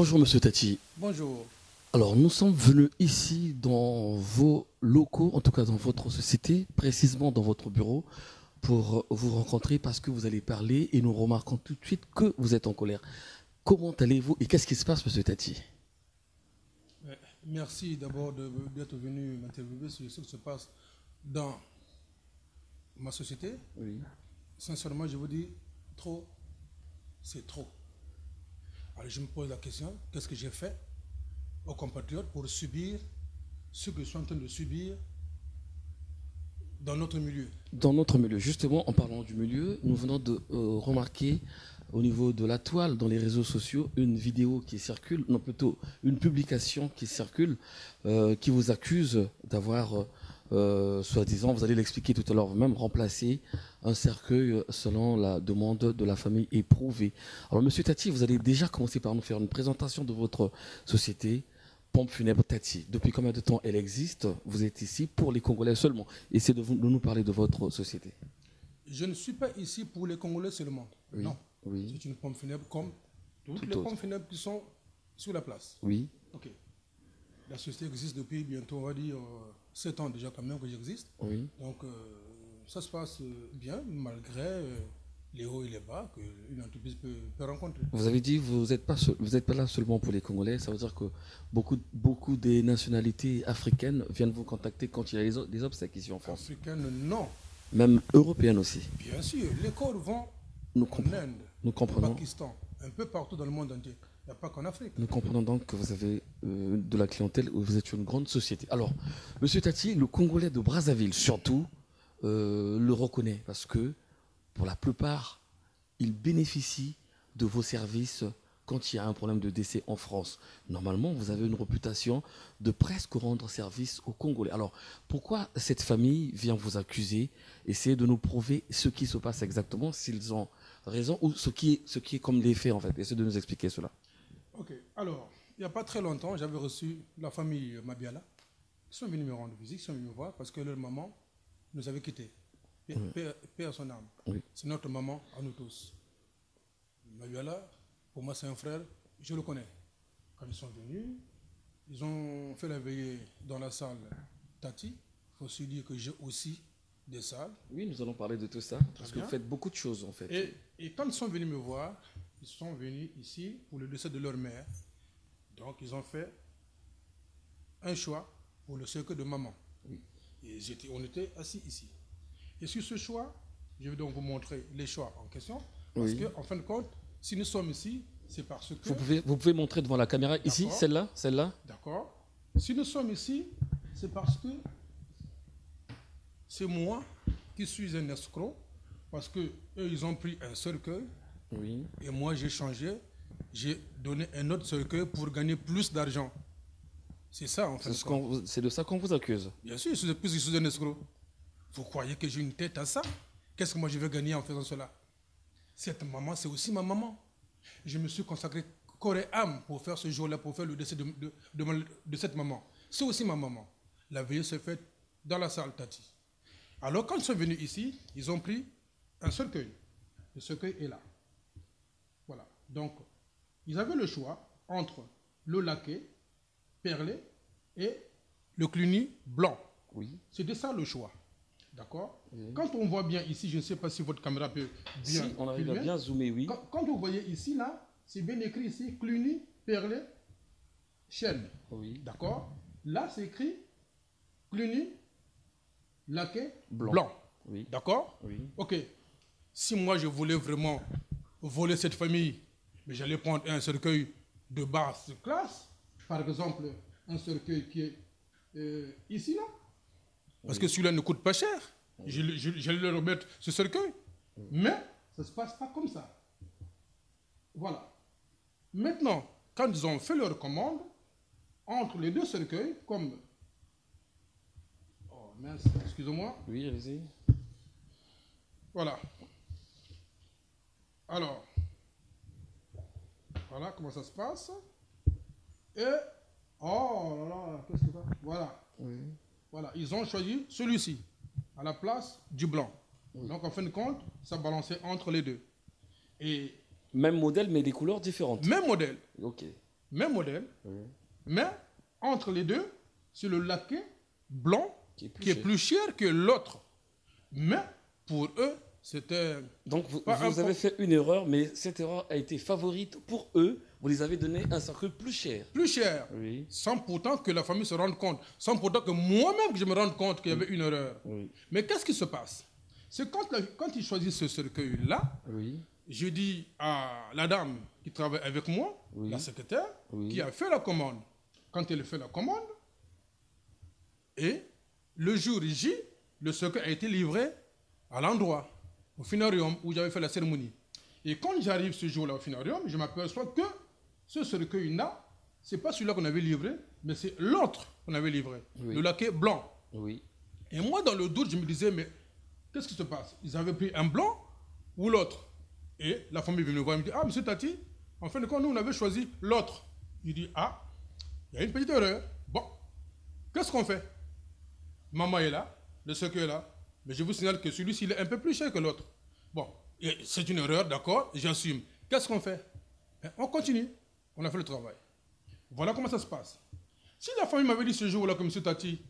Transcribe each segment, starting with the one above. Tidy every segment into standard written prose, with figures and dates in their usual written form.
Bonjour Monsieur Tati. Bonjour. Alors nous sommes venus ici dans vos locaux, en tout cas dans votre société, précisément dans votre bureau, pour vous rencontrer parce que vous allez parler et nous remarquons tout de suite que vous êtes en colère. Comment allez-vous et qu'est-ce qui se passe Monsieur Tati? Merci d'abord d'être venu m'interviewer sur ce qui se passe dans ma société. Oui. Sincèrement, je vous dis, trop, c'est trop. Alors je me pose la question, qu'est-ce que j'ai fait aux compatriotes pour subir ce que je suis en train de subir dans notre milieu? Dans notre milieu, justement, en parlant du milieu, nous venons de remarquer au niveau de la toile, dans les réseaux sociaux, une vidéo qui circule, non plutôt une publication qui circule, qui vous accuse d'avoir, soi-disant, vous allez l'expliquer tout à l'heure, même remplacé un cercueil selon la demande de la famille éprouvée. Alors, Monsieur Tati, vous allez déjà commencer par nous faire une présentation de votre société, Pompe Funèbre Tati. Depuis combien de temps elle existe? Vous êtes ici pour les Congolais seulement. Essayez de nous parler de votre société. Je ne suis pas ici pour les Congolais seulement. Oui. Non. Oui. C'est une pompe funèbre comme toutes les pompes funèbres qui sont sur la place. Oui. Ok. La société existe depuis bientôt, on va dire, 7 ans déjà quand même que j'existe. Oui. Donc, ça se passe bien, malgré les hauts et les bas qu'une entreprise peut rencontrer. Vous avez dit que vous n'êtes pas là seulement pour les Congolais. Ça veut dire que beaucoup des nationalités africaines viennent vous contacter quand il y a des obstacles ici en France. Africaines, non. Même européennes aussi. Bien sûr. Les corps vont Nous en Inde, nous comprenons. au Pakistan, un peu partout dans le monde entier. Il n'y a pas qu'en Afrique. Nous comprenons donc que vous avez de la clientèle, vous êtes une grande société. Alors, Monsieur Tati, le Congolais de Brazzaville, surtout, le reconnaît parce que, pour la plupart, il bénéficie de vos services quand il y a un problème de décès en France. Normalement, vous avez une réputation de presque rendre service aux Congolais. Alors, pourquoi cette famille vient vous accuser? Essayez de nous prouver ce qui se passe exactement, s'ils ont raison ou ce qui est comme les faits, en fait. Essayez de nous expliquer cela. Ok. Alors, il n'y a pas très longtemps, j'avais reçu la famille Mabiala. Ils sont venus me rendre visite, ils sont venus me voir parce que leur maman nous avait quittés. Paix à son âme. Oui. C'est notre maman à nous tous. Mabiala, pour moi, c'est un frère, je le connais. Quand ils sont venus, ils ont fait la veillée dans la salle Tati. Il faut aussi dire que j'ai aussi des salles. Oui, nous allons parler de tout ça, parce que vous faites beaucoup de choses, en fait. Et quand ils sont venus me voir, ils sont venus ici pour le décès de leur mère. Donc, ils ont fait un choix pour le cercueil de maman. Oui. Et on était assis ici. Et sur ce choix, je vais donc vous montrer les choix en question. Parce qu'en fin de compte, si nous sommes ici, c'est parce que... Vous pouvez montrer devant la caméra ici, celle-là. D'accord. Si nous sommes ici, c'est parce que c'est moi qui suis un escroc, parce que eux, ils ont pris un cercueil, oui. Et moi, j'ai changé, j'ai donné un autre cercueil pour gagner plus d'argent. C'est ça, en fait. C'est de ça qu'on vous accuse. Bien sûr, puisque je suis un escroc. Vous croyez que j'ai une tête à ça? Qu'est-ce que moi je vais gagner en faisant cela? Cette maman, c'est aussi ma maman. Je me suis consacré corps et âme pour faire ce jour-là, pour faire le décès de cette maman. C'est aussi ma maman. La veillée s'est faite dans la salle Tati. Alors, quand ils sont venus ici, ils ont pris un cercueil. Le cercueil est là. Voilà. Donc, ils avaient le choix entre le laqué, perlé et le cluny blanc. Oui. C'était ça le choix. D'accord? Oui. Quand on voit bien ici, je ne sais pas si votre caméra peut bien... Si, on arrive à bien zoomer, oui. Quand vous voyez ici, là, c'est bien écrit ici, cluny, perlé, chêne. Oui. D'accord? Là, c'est écrit cluny, laqué, blanc. Oui. D'accord? Oui. Ok. Si moi, je voulais vraiment voler cette famille, mais j'allais prendre un cercueil de basse classe, par exemple, un cercueil qui est ici, là, parce que celui-là ne coûte pas cher. J'allais leur remettre ce cercueil. Mais ça ne se passe pas comme ça. Voilà. Maintenant, quand ils ont fait leur commande, entre les deux cercueils, comme... Oh, mince, excusez-moi. Oui, allez-y. Voilà. Alors, voilà comment ça se passe. Et... Oh là là, qu'est-ce que c'est? Voilà. Oui. Voilà, ils ont choisi celui-ci, à la place du blanc. Oui. Donc, en fin de compte, ça balançait entre les deux. Et même modèle, mais des couleurs différentes. même modèle. Ok. même modèle, mais entre les deux, c'est le laquais blanc qui est plus cher que l'autre. Mais pour eux, c'était... Donc vous avez fait une erreur, mais cette erreur a été favorite pour eux. Vous les avez donné un circuit plus cher. Plus cher, oui. Sans pourtant que la famille se rende compte, sans pourtant que moi-même je me rende compte qu'il y avait une erreur. Oui. Mais qu'est-ce qui se passe? C'est quand ils choisissent ce cercueil-là, oui. Je dis à la dame qui travaille avec moi, oui. La secrétaire, oui. Qui a fait la commande. Quand elle fait la commande, et le jour J, le cercueil a été livré à l'endroit, au finarium où j'avais fait la cérémonie. Et quand j'arrive ce jour-là au finarium, je m'aperçois que ce cercueil-là, ce n'est pas celui-là qu'on avait livré, mais c'est l'autre qu'on avait livré, oui. Le laquais blanc. Oui. Et moi, dans le doute, je me disais, mais qu'est-ce qui se passe? Ils avaient pris un blanc ou l'autre? Et la famille vient me voir et me dit, ah, monsieur Tati, en fin de compte, nous, on avait choisi l'autre. Il dit, ah, il y a une petite erreur. Bon, qu'est-ce qu'on fait? Maman est là, le cercueil est là, mais je vous signale que celui-ci il est un peu plus cher que l'autre. Bon, c'est une erreur, d'accord, j'assume. Qu'est-ce qu'on fait? On continue. On a fait le travail. Voilà comment ça se passe. Si la famille m'avait dit ce jour-là que monsieur Tati,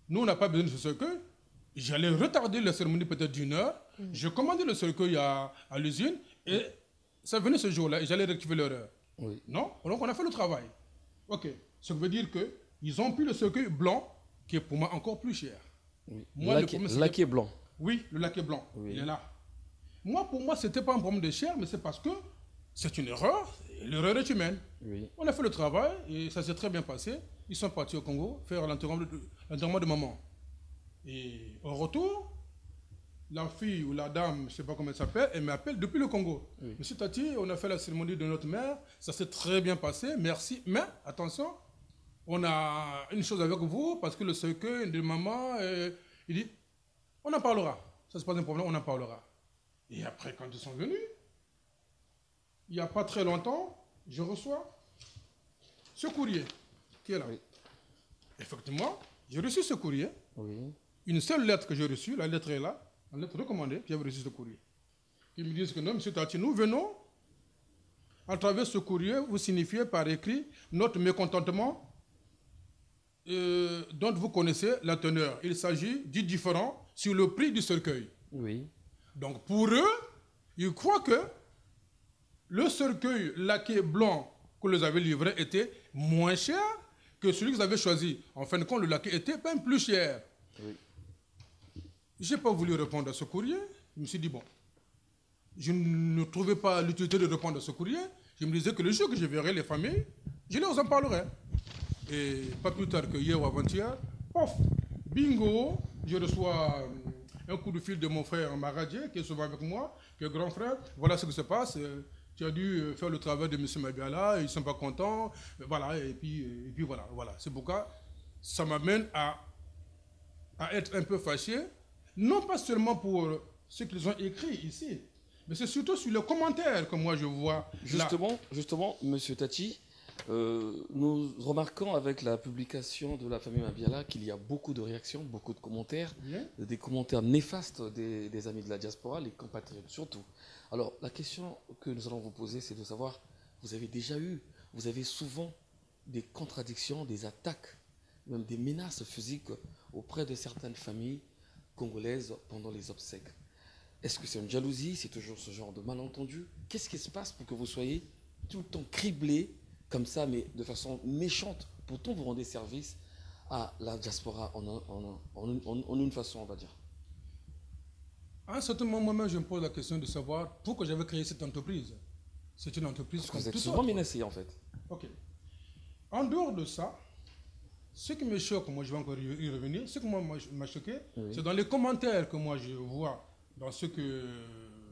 nous, on n'a pas besoin de ce cercueil, j'allais retarder la cérémonie peut-être d'une heure. Je commandais le cercueil à l'usine et ça venait ce jour-là et j'allais rectifier l'erreur. Oui. Non? Donc on a fait le travail. Ok. Ça veut dire qu'ils ont pris le cercueil blanc qui est pour moi encore plus cher. Oui. Moi, le laquais blanc. Oui, le laquais blanc. Oui. Il est là. Moi, pour moi, ce n'était pas un problème de cher, mais c'est parce que c'est une erreur. L'erreur est humaine. Oui. On a fait le travail et ça s'est très bien passé. Ils sont partis au Congo faire l'enterrement de maman. Et au retour, la fille ou la dame, je ne sais pas comment elle s'appelle, elle m'appelle depuis le Congo. Oui. Monsieur Tati, on a fait la cérémonie de notre mère, ça s'est très bien passé, merci. Mais attention, on a une chose avec vous, parce que le cercueil de maman, il dit, on en parlera. Ça, c'est pas un problème, on en parlera. Et après, quand ils sont venus, il n'y a pas très longtemps, je reçois ce courrier qui est là. Oui. Effectivement, j'ai reçu ce courrier. Oui. Une seule lettre que j'ai reçue, la lettre est là, une lettre recommandée, j'avais reçu ce courrier. Ils me disent que non, monsieur Tati, nous venons, à travers ce courrier, vous signifiez par écrit notre mécontentement dont vous connaissez la teneur. Il s'agit du différent sur le prix du cercueil. Oui. Donc pour eux, ils croient que le cercueil laqué blanc que vous avez livré était moins cher que celui que vous avez choisi. En fin de compte, le laqué était même plus cher. Oui. Je n'ai pas voulu répondre à ce courrier. Je me suis dit, bon, je ne trouvais pas l'utilité de répondre à ce courrier. Je me disais que le jour que je verrai les familles, je leur en parlerai. Et pas plus tard que hier ou avant-hier, pof, bingo, je reçois un coup de fil de mon frère Maradje, qui est souvent avec moi, qui est grand frère. Voilà ce qui se passe. Tu as dû faire le travail de M. Mabiala, ils ne sont pas contents. Voilà, et puis voilà. C'est pourquoi ça m'amène à être un peu fâché, non pas seulement pour ce qu'ils ont écrit ici, mais c'est surtout sur les commentaires que moi je vois. Justement, M. Tati, nous remarquons avec la publication de la famille Mabiala qu'il y a beaucoup de réactions, beaucoup de commentaires, des commentaires néfastes des amis de la diaspora, les compatriotes surtout. Alors, la question que nous allons vous poser, c'est de savoir, vous avez souvent des contradictions, des attaques, même des menaces physiques auprès de certaines familles congolaises pendant les obsèques. Est-ce que c'est une jalousie? C'est toujours ce genre de malentendu? Qu'est-ce qui se passe pour que vous soyez tout le temps criblé comme ça, mais de façon méchante? Pourtant, vous rendez service à la diaspora en une façon, on va dire. À un certain moment, moi-même, je me pose la question de savoir pourquoi j'avais créé cette entreprise. C'est une entreprise comme vous êtes souvent menacé, en fait. Ok. En dehors de ça, ce qui me choque, moi je vais encore y revenir, ce qui m'a choqué, oui, c'est dans les commentaires que moi je vois dans ce que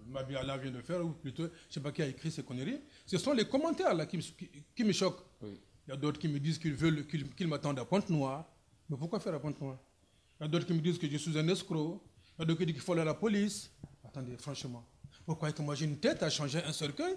Mabiala vient de faire, ou plutôt, je ne sais pas qui a écrit ces conneries, ce sont les commentaires là qui me choquent. Oui. Il y a d'autres qui me disent qu'ils m'attendent à Pointe-Noire. Mais pourquoi faire à Pointe-Noire? Il y a d'autres qui me disent que je suis un escroc. Il y a d'autres qui disent qu'il faut aller à la police. Attendez, franchement, pourquoi est-ce que moi j'ai une tête à changer un cercueil?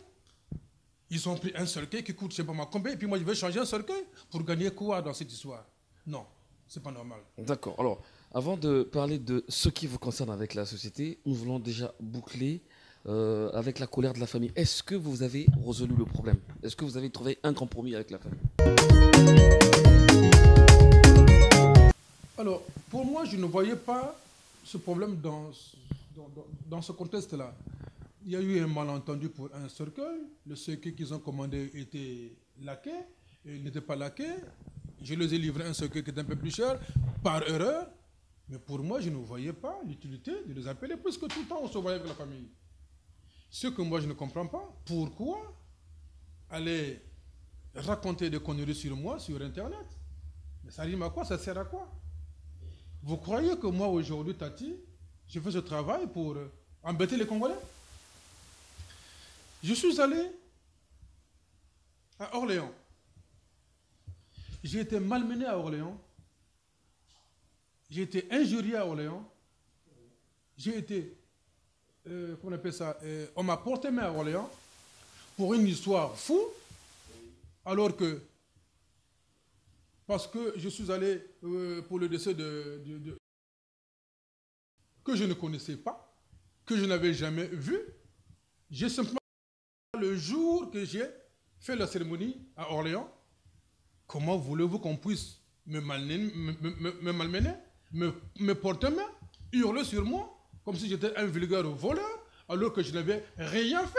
Ils ont pris un cercueil qui coûte je ne sais pas combien, et puis moi je vais changer un cercueil pour gagner quoi dans cette histoire? Non, c'est pas normal. D'accord. Alors, avant de parler de ce qui vous concerne avec la société, nous voulons déjà boucler avec la colère de la famille. Est-ce que vous avez résolu le problème? Est-ce que vous avez trouvé un compromis avec la famille? Alors, pour moi, je ne voyais pas ce problème dans ce contexte-là. Il y a eu un malentendu pour un cercueil. Le cercueil qu'ils ont commandé était laqué. Il n'était pas laqué. Je les ai livré un cercueil qui était un peu plus cher, par erreur. Mais pour moi, je ne voyais pas l'utilité de les appeler, puisque tout le temps, on se voyait avec la famille. Ce que moi, je ne comprends pas, pourquoi aller raconter des conneries sur moi sur Internet? Mais ça rime à quoi? Ça sert à quoi? Vous croyez que moi, aujourd'hui, Tati, je fais ce travail pour embêter les Congolais? Je suis allé à Orléans. J'ai été malmené à Orléans. J'ai été injurié à Orléans. J'ai été, comment on appelle ça, on m'a porté main à Orléans pour une histoire fou, alors que, parce que je suis allé pour le décès que je ne connaissais pas, que je n'avais jamais vu. J'ai simplement, le jour que j'ai fait la cérémonie à Orléans, comment voulez-vous qu'on puisse me malmener, me porter main, hurler sur moi, comme si j'étais un vulgaire voleur, alors que je n'avais rien fait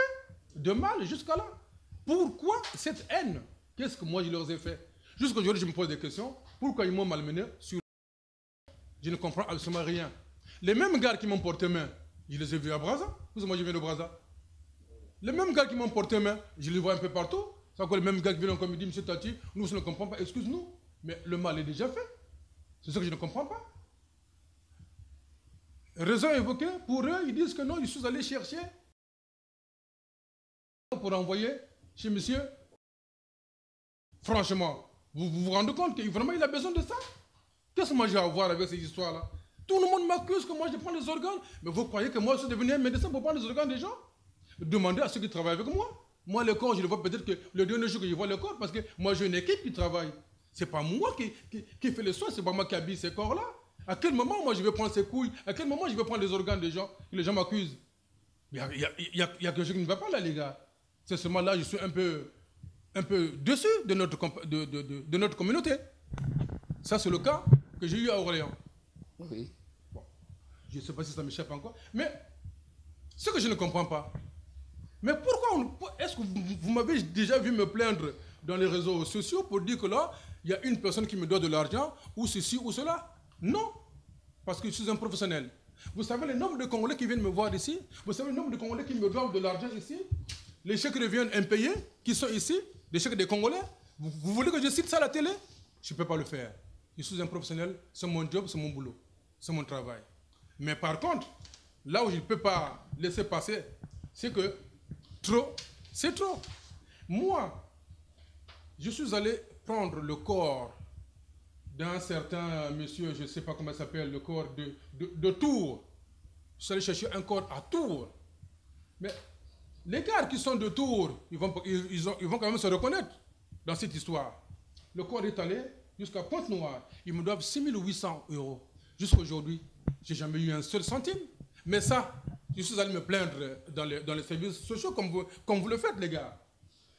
de mal jusqu'à là? Pourquoi cette haine? Qu'est-ce que moi je leur ai fait? Jusqu'aujourd'hui, je me pose des questions. Pourquoi ils m'ont malmené sur... Je ne comprends absolument rien. Les mêmes gars qui m'ont porté main, je les ai vus à Brazza, parce que moi je viens de Brazza. Les mêmes gars qui m'ont porté main, je les vois un peu partout. C'est encore les mêmes gars qui viennent comme ils disent, Monsieur Tati, nous je ne comprends pas, excuse-nous, mais le mal est déjà fait. C'est ce que je ne comprends pas. Raison évoquée, pour eux, ils disent que non, je suis allé chercher pour envoyer chez monsieur. Franchement, vous vous rendez compte que vraiment il a besoin de ça? Qu'est-ce que moi j'ai à voir avec ces histoires-là? Tout le monde m'accuse que moi je prends les organes. Mais vous croyez que moi je suis devenu un médecin pour prendre les organes des gens? Demandez à ceux qui travaillent avec moi. Moi, le corps, je le vois peut-être que le dernier jour que je vois le corps, parce que moi j'ai une équipe qui travaille. C'est pas moi qui fait les soins, c'est pas moi qui habille ces corps-là. À quel moment moi je vais prendre ces couilles? À quel moment je vais prendre les organes des gens? Et les gens m'accusent. Il y a quelque chose qui ne va pas là, les gars. C'est seulement là, je suis un peu dessus de notre communauté. Ça, c'est le cas que j'ai eu à Orléans. Oui. Bon, je ne sais pas si ça m'échappe encore. Mais ce que je ne comprends pas, mais pourquoi est-ce que vous m'avez déjà vu me plaindre dans les réseaux sociaux pour dire que là, il y a une personne qui me doit de l'argent, ou ceci, ou cela? Non, parce que je suis un professionnel. Vous savez le nombre de Congolais qui viennent me voir ici? Vous savez le nombre de Congolais qui me doivent de l'argent ici? Les chèques reviennent impayés, qui sont ici, les chèques des Congolais. Vous voulez que je cite ça à la télé? Je ne peux pas le faire. Je suis un professionnel, c'est mon job, c'est mon boulot, c'est mon travail. Mais par contre, là où je ne peux pas laisser passer, c'est que trop, c'est trop. Moi, je suis allé prendre le corps d'un certain monsieur, je ne sais pas comment il s'appelle, le corps de Tours. Je suis allé chercher un corps à Tours. Mais les gars qui sont de Tours, ils vont quand même se reconnaître dans cette histoire. Le corps est allé jusqu'à Pointe-Noire. Ils me doivent 6 800 €. Jusqu'à aujourd'hui, je n'ai jamais eu un seul centime. Mais ça, je suis allé me plaindre dans les services sociaux comme vous le faites, les gars.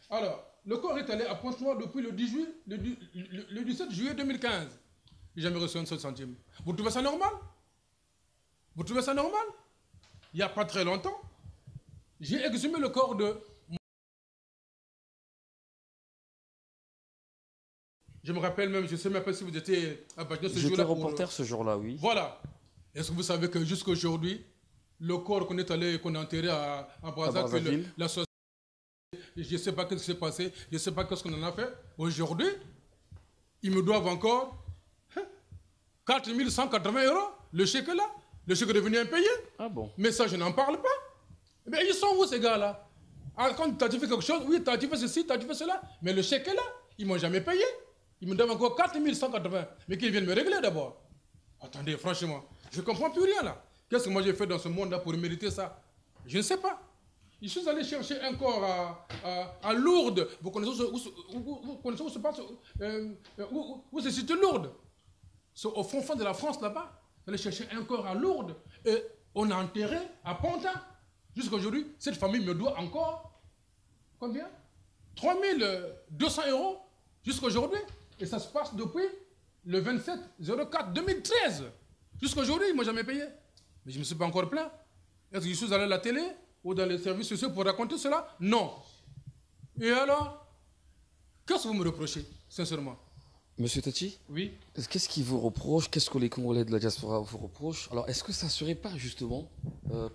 Alors, le corps est allé à Pointe-Noire depuis le 17 juillet 2015. Je n'ai jamais reçu un seul centime. Vous trouvez ça normal? Vous trouvez ça normal? Il n'y a pas très longtemps, j'ai exhumé le corps de... Je me rappelle même, je ne sais même pas si vous étiez à Bajno ce jour-là. J'étais reporter ce jour-là, oui. Voilà. Est-ce que vous savez que jusqu'à aujourd'hui, le corps qu'on est allé, qu'on a enterré à Brazzaville, la société, je ne sais pas ce qui s'est passé, je ne sais pas ce qu'on en a fait. Aujourd'hui, ils me doivent encore 4 180 €. Le chèque est là. Le chèque est devenu impayé. Ah bon? Mais ça, je n'en parle pas. Mais ils sont où ces gars-là? Quand tu as fait quelque chose, oui, tu as fait ceci, tu as fait cela. Mais le chèque est là. Ils ne m'ont jamais payé. Ils me doivent encore 4 180. Mais qu'ils viennent me régler d'abord. Attendez, franchement, je ne comprends plus rien là. Qu'est-ce que moi j'ai fait dans ce monde-là pour mériter ça? Je ne sais pas. Je suis allé chercher un corps à Lourdes. Vous connaissez où se passe, où se situe Lourdes? C'est au fond de la France là-bas. Allé chercher un corps à Lourdes et on a enterré à Pantin. Jusqu'à aujourd'hui, cette famille me doit encore combien? 3200 € jusqu'à aujourd'hui. Et ça se passe depuis le 27/04/2013. Jusqu'à aujourd'hui, ils ne m'ont jamais payé. Mais je ne me suis pas encore plaint. Est-ce que je suis allé à la télé ou dans les services sociaux pour raconter cela? Non. Et alors, qu'est-ce que vous me reprochez, sincèrement? Monsieur Tati, oui. Qu'est-ce qui vous reproche? Qu'est-ce que les Congolais de la diaspora vous reprochent? Alors, est-ce que ça ne serait pas justement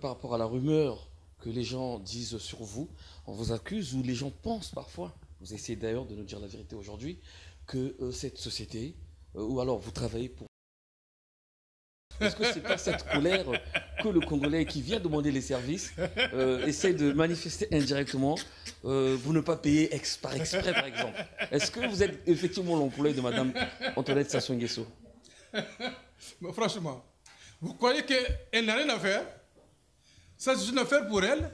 par rapport à la rumeur que les gens disent sur vous, on vous accuse, ou les gens pensent parfois, vous essayez d'ailleurs de nous dire la vérité aujourd'hui, que cette société, ou alors vous travaillez pour... Est-ce que ce n'est pas cette colère que le Congolais qui vient demander les services essaie de manifester indirectement, vous ne pas payer par exprès, par exemple? Est-ce que vous êtes effectivement l'employé de Mme Antoinette Sassou Nguesso? Franchement, vous croyez qu'elle n'a rien à faire? Ça, c'est une affaire pour elle?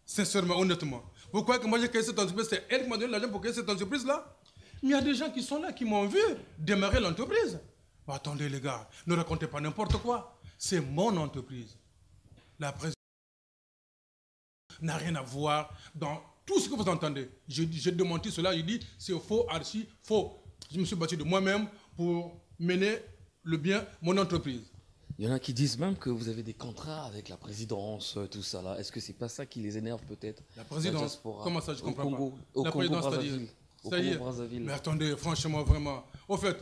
Sincèrement, honnêtement. Vous croyez que moi j'ai créé cette entreprise, c'est elle qui m'a donné l'argent pour créer cette entreprise-là? Mais il y a des gens qui sont là, qui m'ont vu démarrer l'entreprise. Attendez les gars, ne racontez pas n'importe quoi. C'est mon entreprise. La présidence n'a rien à voir dans tout ce que vous entendez. J'ai démenti cela, j'ai dit c'est faux, archi faux. Je me suis battu de moi-même pour mener le bien mon entreprise. Il y en a qui disent même que vous avez des contrats avec la présidence, tout ça là. Est-ce que c'est pas ça qui les énerve peut-être? La présidence, comment ça, je comprends Congo, pas. La présidence, c'est-à-dire. Mais attendez, franchement, vraiment. Au fait,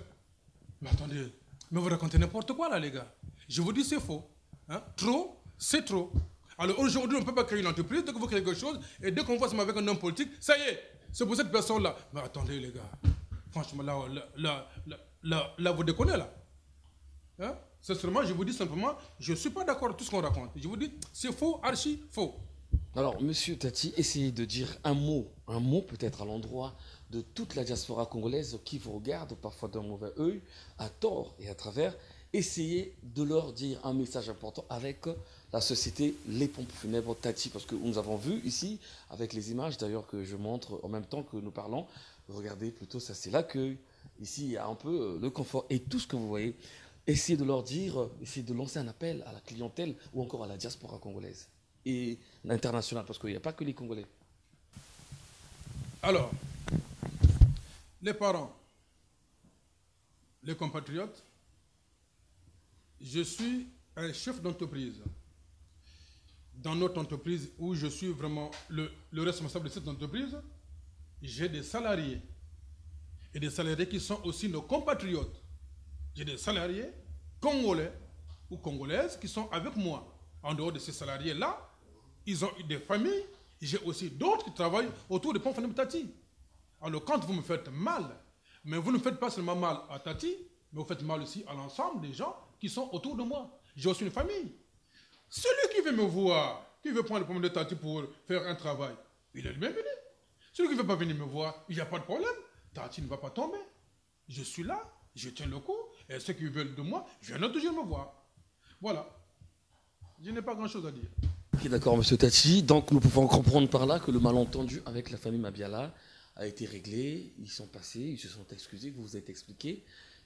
mais attendez, mais vous racontez n'importe quoi là, les gars. Je vous dis, c'est faux. Hein? Trop, c'est trop. Alors aujourd'hui, on ne peut pas créer une entreprise. Dès que vous créez quelque chose, et dès qu'on voit ça avec un homme politique, ça y est, c'est pour cette personne-là. Mais attendez, les gars. Franchement, là vous déconnez, là. Hein? C'est seulement, je vous dis simplement, je ne suis pas d'accord avec tout ce qu'on raconte. Je vous dis, c'est faux, archi faux. Alors, monsieur Tati, essayez de dire un mot peut-être à l'endroit de toute la diaspora congolaise qui vous regarde parfois d'un mauvais œil, à tort et à travers. Essayez de leur dire un message important avec la société Les Pompes Funèbres Tati, parce que nous avons vu ici, avec les images d'ailleurs que je montre en même temps que nous parlons, regardez plutôt, ça c'est l'accueil. Ici, il y a un peu le confort et tout ce que vous voyez. Essayez de leur dire, essayez de lancer un appel à la clientèle ou encore à la diaspora congolaise et l'international, parce qu'il n'y a pas que les Congolais. Alors, les parents, les compatriotes, je suis un chef d'entreprise. Dans notre entreprise où je suis vraiment le responsable de cette entreprise, j'ai des salariés. Et des salariés qui sont aussi nos compatriotes. J'ai des salariés congolais ou congolaises qui sont avec moi. En dehors de ces salariés-là, ils ont eu des familles. J'ai aussi d'autres qui travaillent autour des Pompes Funèbres Tati. Alors quand vous me faites mal, mais vous ne faites pas seulement mal à Tati, mais vous faites mal aussi à l'ensemble des gens qui sont autour de moi. J'ai aussi une famille. Celui qui veut me voir, qui veut prendre le Pompes de Tati pour faire un travail, il est le bienvenu. Celui qui ne veut pas venir me voir, il n'y a pas de problème. Tati ne va pas tomber. Je suis là, je tiens le coup, et ceux qui veulent de moi, viennent toujours me voir. Voilà. Je n'ai pas grand-chose à dire. Ok, d'accord, monsieur Tati. Donc, nous pouvons comprendre par là que le malentendu avec la famille Mabiala a été réglé. Ils sont passés, ils se sont excusés, vous vous êtes expliqué.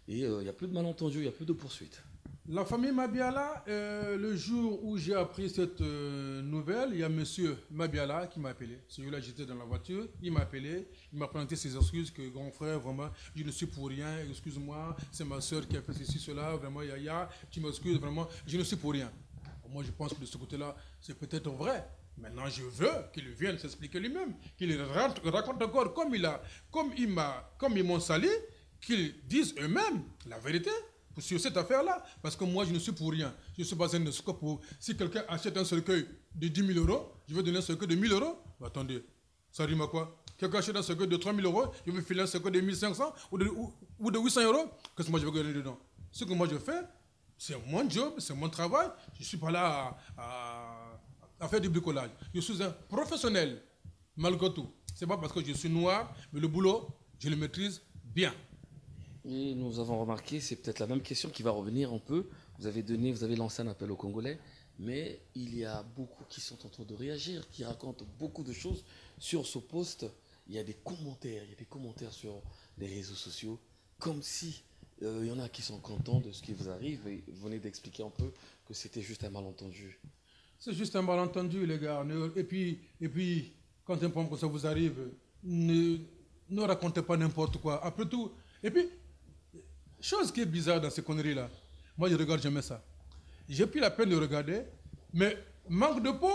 Et il n'y a plus de malentendu, il n'y a plus de poursuite. La famille Mabiala, le jour où j'ai appris cette nouvelle, il y a monsieur Mabiala qui m'a appelé. Celui-là, j'étais dans la voiture, il m'a appelé, il m'a présenté ses excuses, que grand frère, vraiment, je ne suis pour rien, excuse-moi, c'est ma soeur qui a fait ceci, cela, vraiment, Yaya, tu m'excuses, vraiment, je ne suis pour rien. Moi, je pense que de ce côté-là, c'est peut-être vrai. Maintenant, je veux qu'il vienne s'expliquer lui-même, qu'il raconte encore comme ils m'ont sali, qu'ils disent eux-mêmes la vérité sur cette affaire-là. Parce que moi, je ne suis pour rien. Je ne suis pas un escroc pour... Si quelqu'un achète un cercueil de 10 000 €, je vais donner un cercueil de 1 000 €. Bah, attendez, ça rime à quoi? Quelqu'un achète un cercueil de 3 000 €, je vais filer un cercueil de 1 500 ou de 800 €. Qu'est-ce que moi, je vais gagner dedans? Ce que moi, je fais, c'est mon job, c'est mon travail. Je ne suis pas là à faire du bricolage. Je suis un professionnel, malgré tout. Ce n'est pas parce que je suis noir, mais le boulot, je le maîtrise bien. Et nous avons remarqué, c'est peut-être la même question qui va revenir un peu. Vous avez lancé un appel aux Congolais, mais il y a beaucoup qui sont en train de réagir, qui racontent beaucoup de choses sur ce post. Il y a des commentaires sur les réseaux sociaux, comme si il y en a qui sont contents de ce qui vous arrive, et vous venez d'expliquer un peu que c'était juste un malentendu. C'est juste un malentendu, les gars. Et puis, quand un problème comme ça vous arrive, ne racontez pas n'importe quoi. Après tout, et puis, chose qui est bizarre dans ces conneries-là, moi je regarde jamais ça. J'ai pris la peine de regarder, mais manque de peau,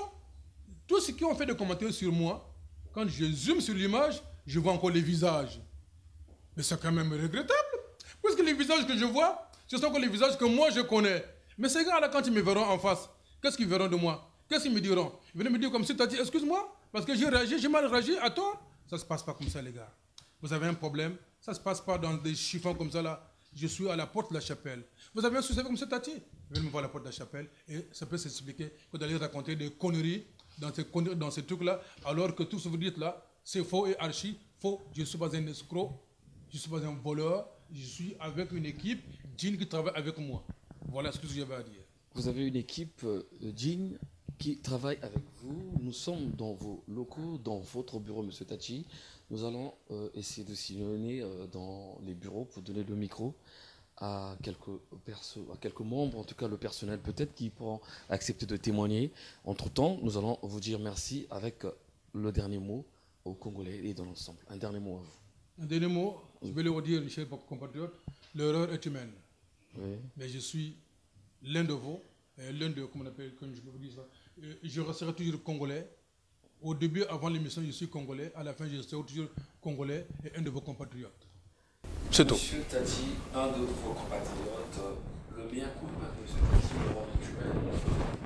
tous ceux qui ont fait des commentaires sur moi, quand je zoome sur l'image, je vois encore les visages. Mais c'est quand même regrettable, puisque les visages que je vois, ce sont encore les visages que moi je connais. Mais ces gars-là, quand ils me verront en face, qu'est-ce qu'ils verront de moi? Qu'est-ce qu'ils me diront? Ils vont me dire comme si tu as dit, excuse-moi, parce que j'ai réagi, j'ai mal réagi à toi. Ça ne se passe pas comme ça, les gars. Vous avez un problème, ça ne se passe pas dans des chiffons comme ça, là. Je suis à la porte de la chapelle. Vous avez un souci comme ça, Tati? Venez me voir à la porte de la chapelle et ça peut s'expliquer que d'aller raconter des conneries dans ces trucs-là, alors que tout ce que vous dites là, c'est faux et archi faux. Je ne suis pas un escroc, je ne suis pas un voleur, je suis avec une équipe digne qui travaille avec moi. Voilà ce que j'avais à dire. Vous avez une équipe digne qui travaille avec vous. Nous sommes dans vos locaux, dans votre bureau, Monsieur Tati. Nous allons essayer de sillonner dans les bureaux pour donner le micro à quelques membres, en tout cas le personnel peut-être, qui pourront accepter de témoigner. Entre-temps, nous allons vous dire merci avec le dernier mot aux Congolais et dans l'ensemble. Un dernier mot à vous. Un dernier mot, je vais le dire, chers compatriotes, l'erreur est humaine. Oui. Mais je suis l'un de vous, l'un de, comment on appelle, comme je peux vous dire ça, je resterai toujours congolais. Au début, avant l'émission, je suis congolais. À la fin, je serai toujours congolais et un de vos compatriotes. C'est tout. Monsieur Tati, un de vos compatriotes, le bien couple, Monsieur Tati, le roi du Cubain,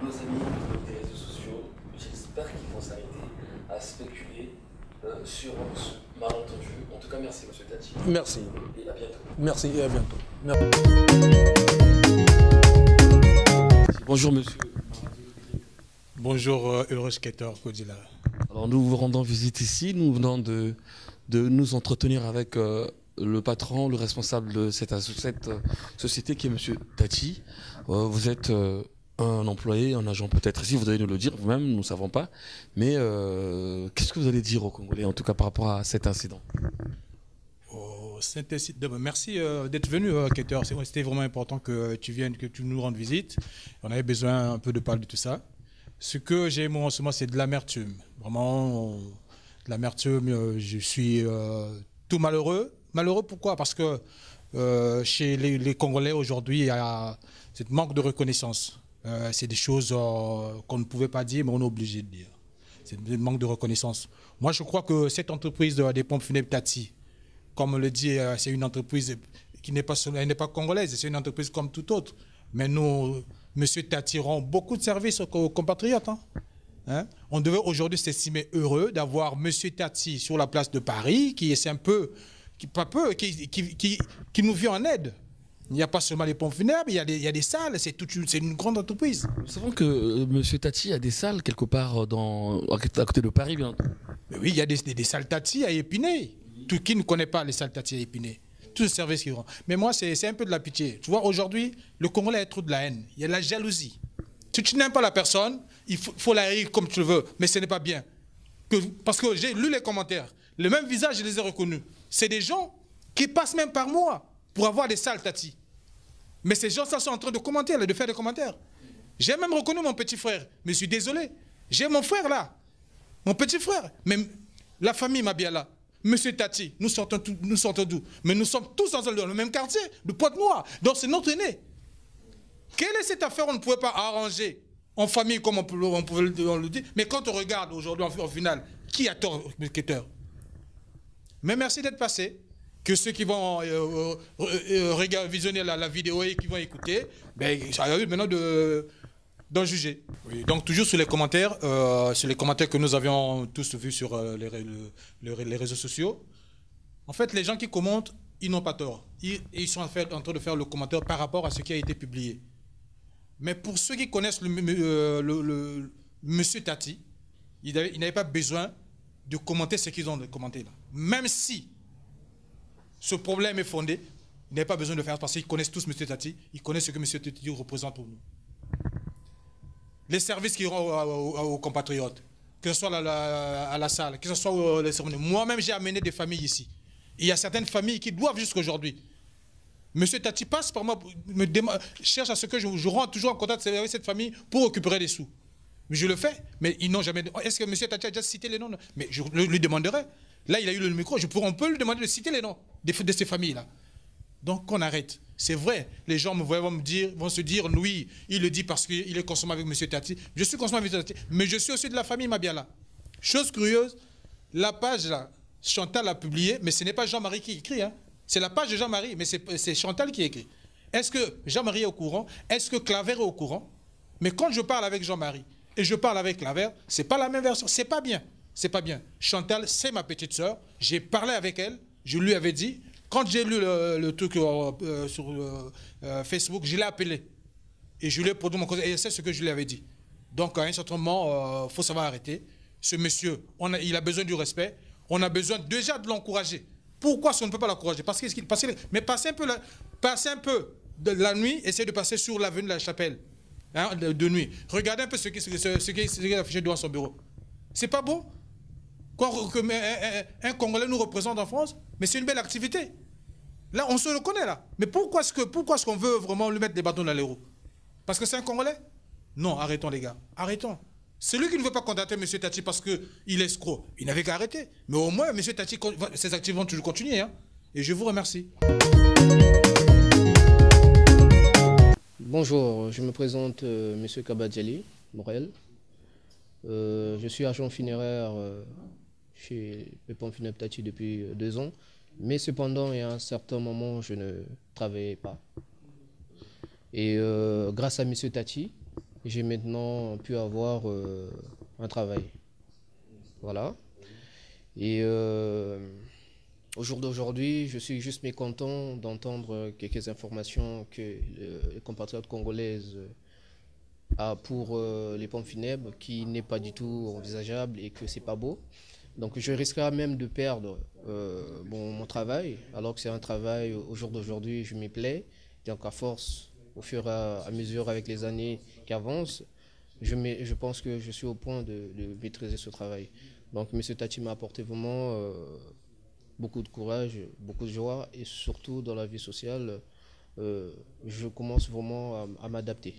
nos amis des réseaux sociaux, j'espère qu'ils vont s'arrêter à spéculer sur ce malentendu. En tout cas, merci Monsieur Tati. Merci. Et à bientôt. Merci et à bientôt. Merci. Bonjour Monsieur. Bonjour, heureux skateur Kodila. Alors nous vous rendons visite ici, nous venons de nous entretenir avec le patron, le responsable de cette société qui est Monsieur Tati. Vous êtes un employé, un agent peut-être ici, vous allez nous le dire vous-même, nous ne savons pas. Mais qu'est-ce que vous allez dire aux Congolais, en tout cas par rapport à cet incident? Merci d'être venu, Keter. C'était vraiment important que tu viennes, que tu nous rendes visite. On avait besoin un peu de parler de tout ça. Ce que j'ai moi en ce moment, c'est de l'amertume. Vraiment, de l'amertume. Je suis tout malheureux. Malheureux pourquoi? Parce que chez les Congolais aujourd'hui, il y a ce manque de reconnaissance. C'est des choses qu'on ne pouvait pas dire, mais on est obligé de dire. C'est un manque de reconnaissance. Moi, je crois que cette entreprise des pompes funèbres Tati, comme on le dit, c'est une entreprise qui n'est pas congolaise, c'est une entreprise comme toute autre. Mais nous, Monsieur Tati rend beaucoup de services aux compatriotes. On devait aujourd'hui s'estimer heureux d'avoir Monsieur Tati sur la place de Paris, qui nous vient en aide. Il n'y a pas seulement les pompes funèbres, il y a des salles, c'est une grande entreprise. Nous savons que Monsieur Tati a des salles quelque part à côté de Paris, bien. Mais oui, il y a des salles Tati à Épinay. Qui ne connaît pas les salles Tati à Épinay? Tout le service qui rend. Mais moi, c'est un peu de la pitié. Tu vois, aujourd'hui, le Congolais a trop de la haine. Il y a de la jalousie. Si tu n'aimes pas la personne, il faut la haïr comme tu le veux. Mais ce n'est pas bien. Parce que j'ai lu les commentaires. Le même visage, je les ai reconnus. C'est des gens qui passent même par moi pour avoir des salles Tati. Mais ces gens-là sont en train de commenter, de faire des commentaires. J'ai même reconnu mon petit frère. Mais je suis désolé. J'ai mon frère là. Mon petit frère. Même la famille Mabiala. Monsieur Tati, nous sortons d'où? Mais nous sommes tous dans le même quartier, de Pointe-Noire. Donc c'est notre aîné. Quelle est cette affaire? On ne pouvait pas arranger en famille comme on pouvait le dire. Mais quand on regarde aujourd'hui, en final, qui a tort, mais merci d'être passé. Que ceux qui vont visionner la vidéo et qui vont écouter, ça a eu maintenant d'en juger. Oui, donc toujours sur les commentaires que nous avions tous vus sur les réseaux sociaux. En fait, les gens qui commentent, ils n'ont pas tort. Ils sont en fait en train de faire le commentaire par rapport à ce qui a été publié. Mais pour ceux qui connaissent le Monsieur Tati, ils n'avaient pas besoin de commenter ce qu'ils ont commenté là. Même si ce problème est fondé, ils n'avaient pas besoin de faire parce qu'ils connaissent tous Monsieur Tati, ils connaissent ce que Monsieur Tati représente pour nous. Les services qui rendent aux compatriotes, que ce soit à la salle, que ce soit les cérémonies. Moi-même, j'ai amené des familles ici. Il y a certaines familles qui doivent jusqu'à aujourd'hui. Monsieur Tati passe par moi, cherche à ce que je rentre toujours en contact avec cette famille pour récupérer des sous. Je le fais, mais ils n'ont jamais... Est-ce que M. Tati a déjà cité les noms? Mais je lui demanderai. Là, il a eu le micro, on peut lui demander de citer les noms de ces familles-là. Donc, qu'on arrête. C'est vrai, les gens vont se dire, oui, il le dit parce qu'il est consommé avec M. Tati. Je suis consommé avec M. Tati, mais je suis aussi de la famille Mabiala. Chose curieuse, la page là, Chantal a publié, mais ce n'est pas Jean-Marie qui écrit. Hein. C'est la page de Jean-Marie, mais c'est Chantal qui écrit. Est-ce que Jean-Marie est au courant? Est-ce que Claver est au courant? Mais quand je parle avec Jean-Marie et je parle avec Claver, c'est pas la même version. C'est pas bien. C'est pas bien. Chantal, c'est ma petite sœur. J'ai parlé avec elle. Je lui avais dit. Quand j'ai lu le truc sur Facebook, je l'ai appelé. Et je lui ai produit mon conseil. Et c'est ce que je lui avais dit. Donc, à un certain moment, il faut savoir arrêter. Ce monsieur, il a besoin du respect. On a besoin déjà de l'encourager. Pourquoi on ne peut pas l'encourager? Mais passez un peu de la nuit, essayez de passer sur l'avenue de la Chapelle. Hein, de nuit. Regardez un peu ce qui est affiché devant son bureau. C'est pas beau? Un Congolais nous représente en France, mais c'est une belle activité. Là, on se le connaît, là. Mais pourquoi est-ce qu'on veut vraiment lui mettre des bâtons dans les roues? Parce que c'est un Congolais? Non, arrêtons, les gars. Arrêtons. C'est lui qui ne veut pas contacter M. Tati parce qu'il est escroc. Il n'avait qu'à arrêter. Mais au moins, M. Tati, ses activités vont toujours continuer. Hein. Et je vous remercie. Bonjour, je me présente M. Kabadjali Morel. Je suis agent funéraire chez le Pont Funèbre Tati depuis 2 ans. Mais cependant, il y a un certain moment, je ne travaillais pas. Et grâce à M. Tati, j'ai maintenant pu avoir un travail. Voilà. Et au jour d'aujourd'hui, je suis juste mécontent d'entendre quelques informations que les compatriotes congolaises a pour les pompes funèbres qui n'est pas du tout envisageable et que c'est pas beau. Donc je risquerais même de perdre mon travail, alors que c'est un travail au jour d'aujourd'hui, je m'y plais. Donc à force, au fur et à mesure avec les années qui avancent, je pense que je suis au point de maîtriser ce travail. Donc M. Tati m'a apporté vraiment beaucoup de courage, beaucoup de joie et surtout dans la vie sociale, je commence vraiment à m'adapter.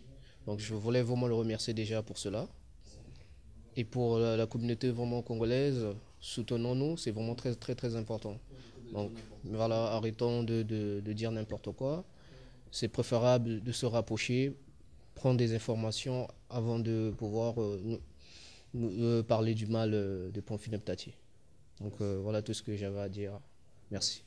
Donc je voulais vraiment le remercier déjà pour cela. Et pour la communauté vraiment congolaise, soutenons-nous, c'est vraiment très, très, très important. Donc voilà, arrêtons de dire n'importe quoi. C'est préférable de se rapprocher, prendre des informations avant de pouvoir parler du mal de Pont Funèbre Tati. Donc voilà tout ce que j'avais à dire. Merci.